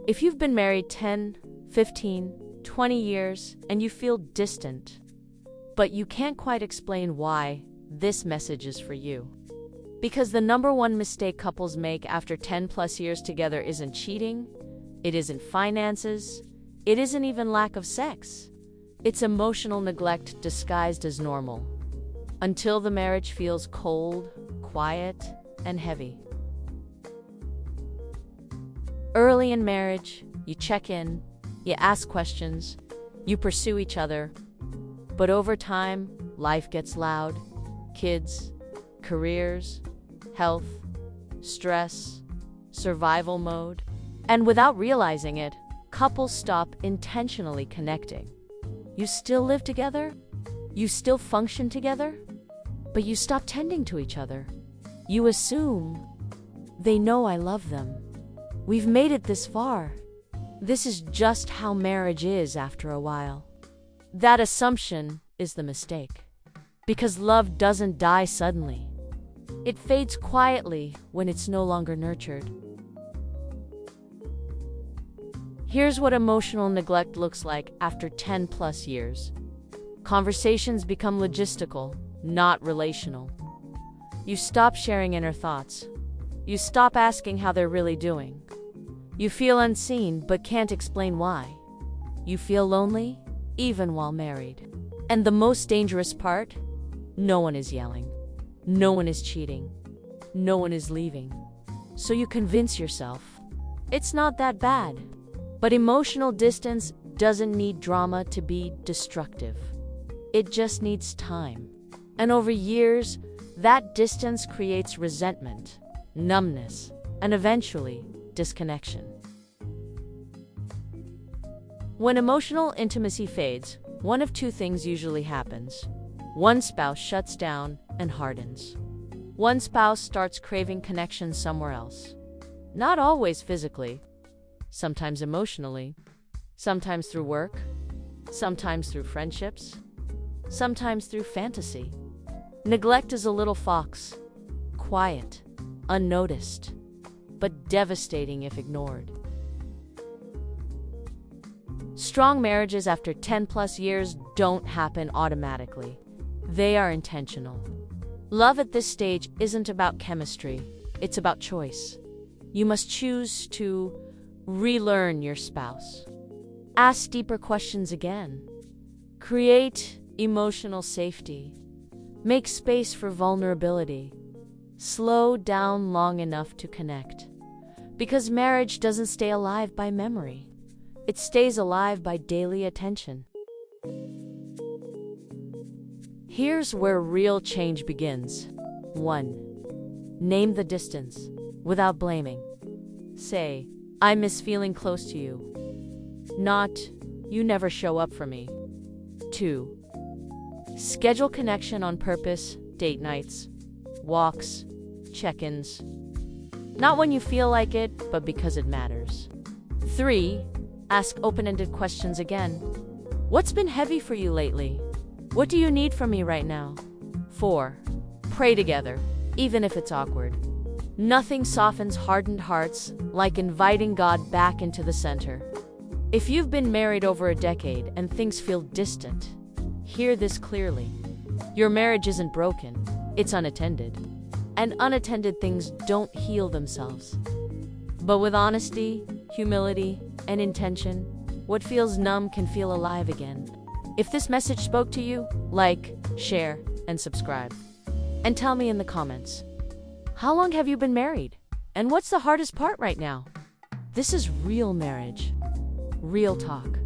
If you've been married 10, 15, 20 years and you feel distant, but you can't quite explain why, this message is for you. Because the number one mistake couples make after 10 plus years together isn't cheating, it isn't finances, it isn't even lack of sex. It's emotional neglect disguised as normal, until the marriage feels cold, quiet, and heavy. Early in marriage, you check in, you ask questions, you pursue each other. But over time, life gets loud. Kids, careers, health, stress, survival mode. And without realizing it, couples stop intentionally connecting. You still live together, you still function together, but you stop tending to each other. You assume they know I love them. We've made it this far. This is just how marriage is after a while. That assumption is the mistake. Because love doesn't die suddenly. It fades quietly when it's no longer nurtured. Here's what emotional neglect looks like after 10 plus years. Conversations become logistical, not relational. You stop sharing inner thoughts. You stop asking how they're really doing. You feel unseen but can't explain why. You feel lonely, even while married. And the most dangerous part? No one is yelling. No one is cheating. No one is leaving. So you convince yourself, it's not that bad. But emotional distance doesn't need drama to be destructive. It just needs time. And over years, that distance creates resentment, numbness, and eventually, disconnection. When emotional intimacy fades, one of two things usually happens. One spouse shuts down and hardens. One spouse starts craving connection somewhere else. Not always physically, sometimes emotionally, sometimes through work, sometimes through friendships, sometimes through fantasy. Neglect is a little fox, quiet, unnoticed, but devastating if ignored. Strong marriages after 10 plus years don't happen automatically. They are intentional. Love at this stage isn't about chemistry, it's about choice. You must choose to relearn your spouse. Ask deeper questions again. Create emotional safety. Make space for vulnerability. Slow down long enough to connect. Because marriage doesn't stay alive by memory. It stays alive by daily attention. Here's where real change begins. 1. Name the distance, without blaming. Say, I miss feeling close to you. Not, you never show up for me. 2. Schedule connection on purpose, date nights, walks, check-ins. Not when you feel like it, but because it matters. 3. Ask open-ended questions again. What's been heavy for you lately? What do you need from me right now? 4. Pray together, even if it's awkward. Nothing softens hardened hearts like inviting God back into the center. If you've been married over a decade and things feel distant, hear this clearly. Your marriage isn't broken, it's unattended. And unattended things don't heal themselves. But with honesty, humility, and intention, what feels numb can feel alive again. If this message spoke to you, like, share, and subscribe. And tell me in the comments, how long have you been married? And what's the hardest part right now? This is real marriage, real talk.